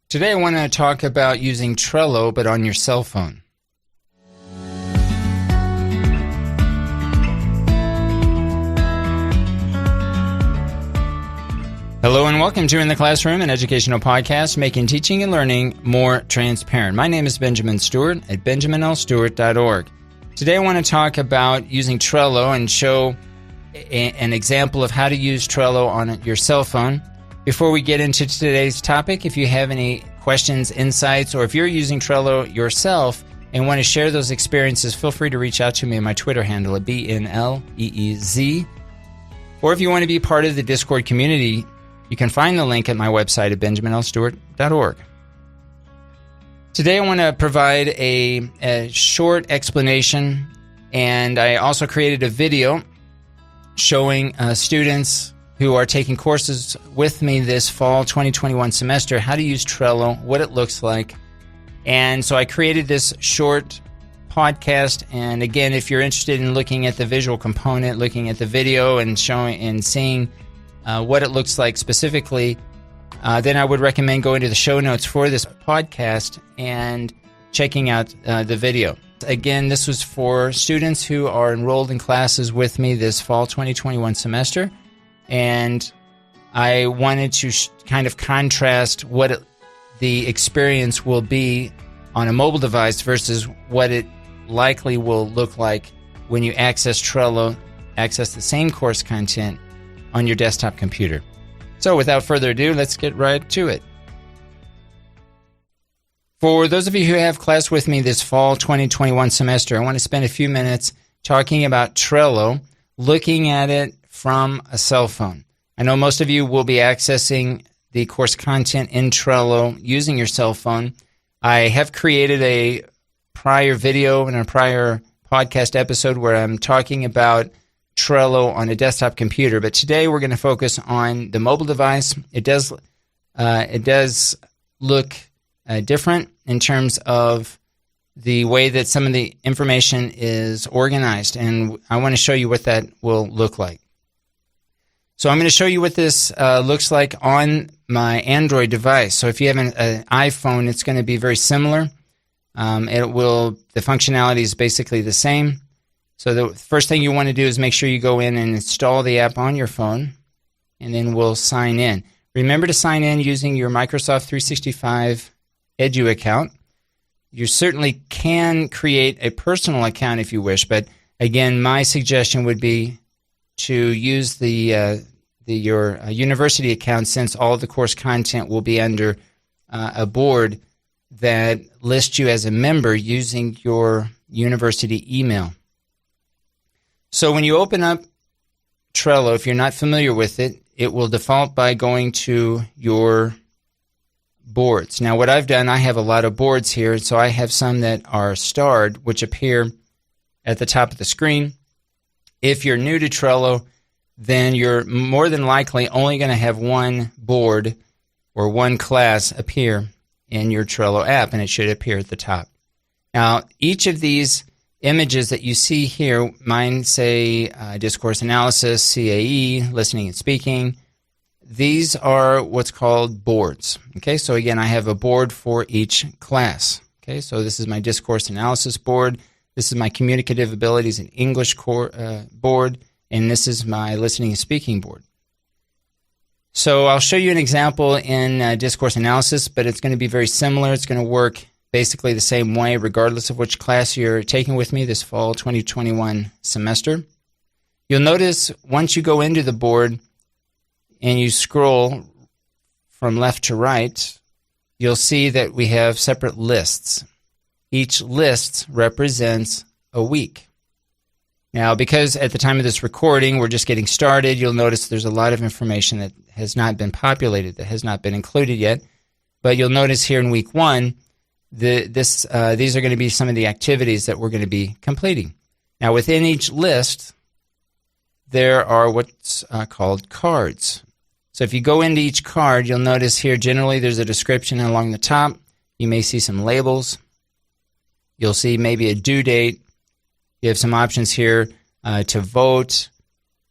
Today I want to talk about using Trello, but on your cell phone. Hello and welcome to In the Classroom, an educational podcast making teaching and learning more transparent. My name is Benjamin Stewart at benjaminlstewart.org. Today I want to talk about using Trello and show an example of how to use Trello on your cell phone. Before we get into today's topic, if you have any questions, insights, or if you're using Trello yourself and want to share those experiences, feel free to reach out to me on my Twitter handle at BNLEEZ. Or if you want to be part of the Discord community, you can find the link at my website at benjaminlstewart.org. Today I want to provide a short explanation, and I also created a video showing students who are taking courses with me this fall 2021 semester how to use Trello, what it looks like. And so I created this short podcast, and again, if you're interested in looking at the visual component, looking at the video and showing and seeing what it looks like specifically, then I would recommend going to the show notes for this podcast and checking out the video. Again, this was for students who are enrolled in classes with me this fall 2021 semester, and I wanted to kind of contrast what the experience will be on a mobile device versus what it likely will look like when you access Trello, access the same course content on your desktop computer. So without further ado, let's get right to it. For those of you who have class with me this fall 2021 semester, I want to spend a few minutes talking about Trello, looking at it from a cell phone. I know most of you will be accessing the course content in Trello using your cell phone. I have created a prior video and a prior podcast episode where I'm talking about Trello on a desktop computer, but today we're going to focus on the mobile device. It does look different in terms of the way that some of the information is organized, and I want to show you what that will look like. So I'm going to show you what this looks like on my Android device. So if you have an iPhone, it's going to be very similar. The functionality is basically the same. So the first thing you want to do is make sure you go in and install the app on your phone, and then we'll sign in. Remember to sign in using your Microsoft 365 Edu account. You certainly can create a personal account if you wish, but again, my suggestion would be to use your university account, since all the course content will be under a board that lists you as a member using your university email. So when you open up Trello, if you're not familiar with it, it will default by going to your boards. Now what I've done, I have a lot of boards here, so I have some that are starred, which appear at the top of the screen. If you're new to Trello, then you're more than likely only going to have one board or one class appear in your Trello app, and it should appear at the top. Now, each of these images that you see here, mine say discourse analysis, CAE, listening and speaking. These are what's called boards. Okay, so again, I have a board for each class. Okay, so this is my discourse analysis board. This is my communicative abilities in English board, and this is my listening and speaking board. So I'll show you an example in discourse analysis, but it's going to be very similar. It's going to work basically the same way regardless of which class you're taking with me this fall 2021 semester. You'll notice once you go into the board and you scroll from left to right, you'll see that we have separate lists. Each list represents a week. Now, because at the time of this recording we're just getting started, you'll notice there's a lot of information that has not been populated, that has not been included yet. But you'll notice here in week one, these are going to be some of the activities that we're going to be completing. Now, within each list, there are what's called cards. So if you go into each card, you'll notice here generally there's a description along the top. You may see some labels. You'll see maybe a due date. You have some options here to vote,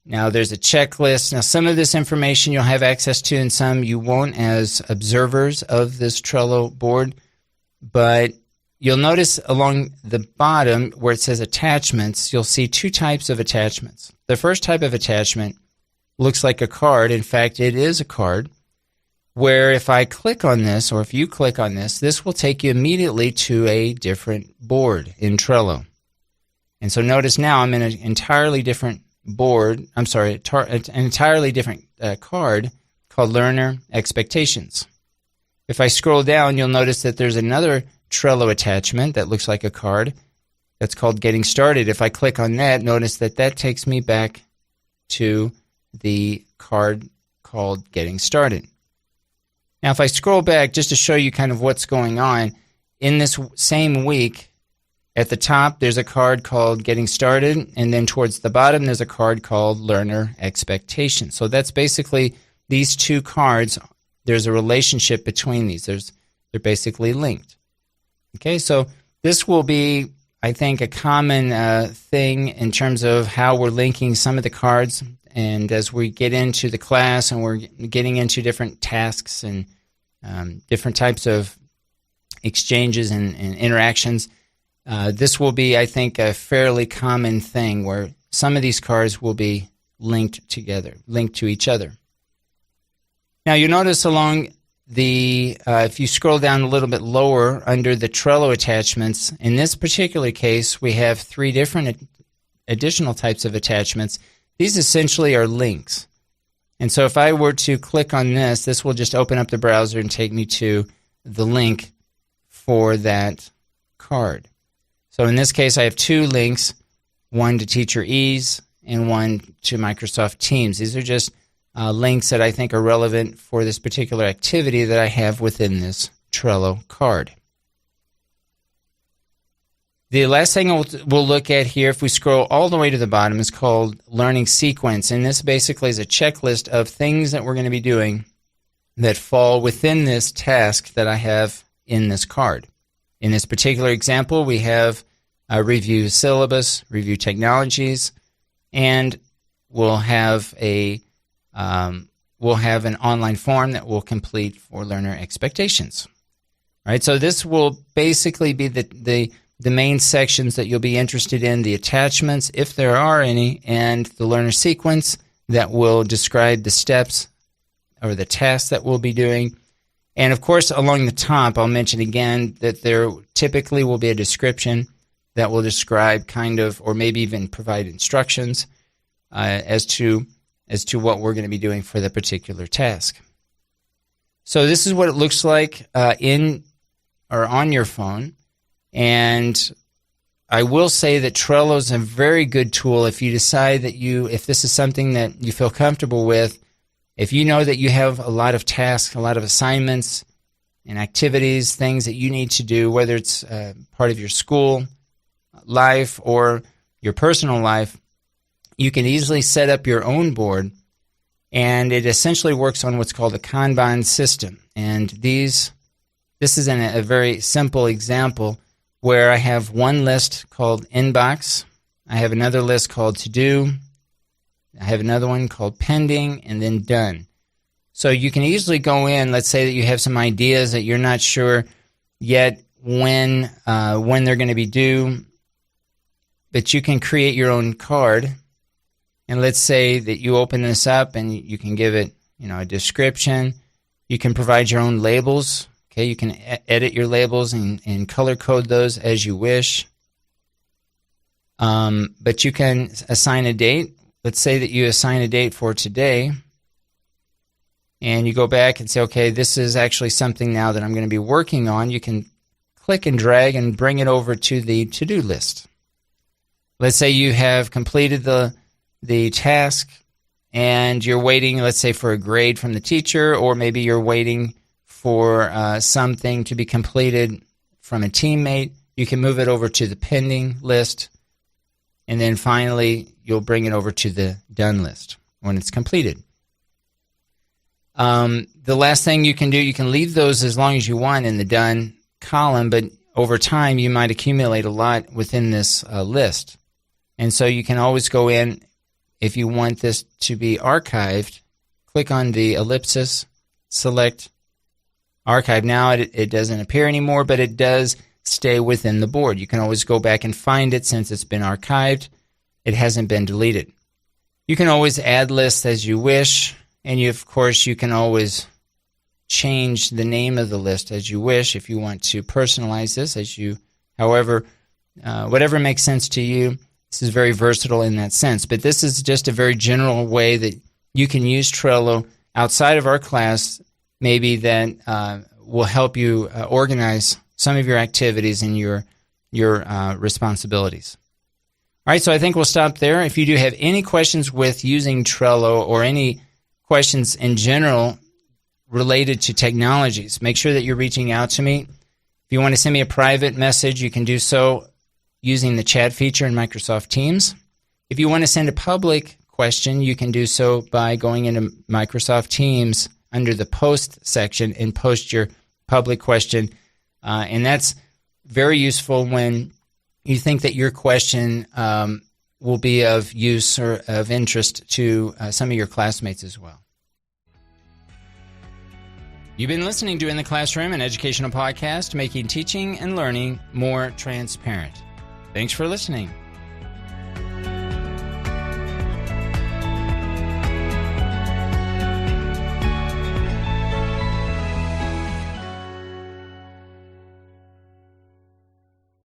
Now there's a checklist. Now some of this information you'll have access to and some you won't as observers of this Trello board. But you'll notice along the bottom where it says attachments, you'll see two types of attachments. The first type of attachment looks like a card. In fact, it is a card where if I click on this, or if you click on this, this will take you immediately to a different board in Trello. And so notice now I'm in an entirely different board, an entirely different card called Learner Expectations. If I scroll down, you'll notice that there's another Trello attachment that looks like a card that's called Getting Started. If I click on that, notice that that takes me back to the card called Getting Started. Now, if I scroll back just to show you kind of what's going on, in this same week, at the top, there's a card called Getting Started, and then towards the bottom, there's a card called Learner Expectations. So that's basically these two cards. There's a relationship between these. They're basically linked. Okay, so this will be, I think, a common thing in terms of how we're linking some of the cards. And as we get into the class and we're getting into different tasks and different types of exchanges and interactions, this will be, I think, a fairly common thing where some of these cards will be linked together, linked to each other. Now, you notice along the, if you scroll down a little bit lower under the Trello attachments, in this particular case, we have three different additional types of attachments. These essentially are links. And so if I were to click on this, this will just open up the browser and take me to the link for that card. So in this case, I have two links, one to Teacher Ease and one to Microsoft Teams. These are just links that I think are relevant for this particular activity that I have within this Trello card. The last thing we'll look at here, if we scroll all the way to the bottom, is called Learning Sequence. And this basically is a checklist of things that we're going to be doing that fall within this task that I have in this card. In this particular example, we have review syllabus, review technologies, and we'll have an online form that we'll complete for learner expectations. All right, so this will basically be the main sections that you'll be interested in, the attachments, if there are any, and the learner sequence that will describe the steps or the tasks that we'll be doing. And of course, along the top, I'll mention again that there typically will be a description that will describe kind of, or maybe even provide instructions as to what we're going to be doing for the particular task. So this is what it looks like in or on your phone. And I will say that Trello is a very good tool if you decide that if this is something that you feel comfortable with, if you know that you have a lot of tasks, a lot of assignments and activities, things that you need to do, whether it's part of your school life or your personal life, you can easily set up your own board, and it essentially works on what's called a Kanban system. And this is a very simple example where I have one list called Inbox, I have another list called To Do, I have another one called Pending, and then Done. So you can easily go in, let's say that you have some ideas that you're not sure yet when they're going to be due, but you can create your own card. And let's say that you open this up and you can give it, a description. You can provide your own labels. Okay, you can edit your labels and color code those as you wish. But you can assign a date. Let's say that you assign a date for today. And you go back and say, okay, this is actually something now that I'm going to be working on. You can click and drag and bring it over to the to-do list. Let's say you have completed the task and you're waiting, let's say, for a grade from the teacher, or maybe you're waiting for something to be completed from a teammate. You can move it over to the pending list, and then finally you'll bring it over to the done list when it's completed. The last thing you can do, you can leave those as long as you want in the done column, but over time you might accumulate a lot within this list. And so you can always go in, if you want this to be archived, click on the ellipsis, select archive. Now it doesn't appear anymore, but it does stay within the board. You can always go back and find it since it's been archived. It hasn't been deleted. You can always add lists as you wish, and of course you can always change the name of the list as you wish if you want to personalize this whatever makes sense to you. This is very versatile in that sense, but this is just a very general way that you can use Trello outside of our class, maybe that will help you organize some of your activities and your responsibilities. All right, so I think we'll stop there. If you do have any questions with using Trello or any questions in general related to technologies, make sure that you're reaching out to me. If you want to send me a private message, you can do so using the chat feature in Microsoft Teams. If you want to send a public question, you can do so by going into Microsoft Teams under the post section and post your public question. And that's very useful when you think that your question will be of use or of interest to some of your classmates as well. You've been listening to In the Classroom, an educational podcast making teaching and learning more transparent. Thanks for listening.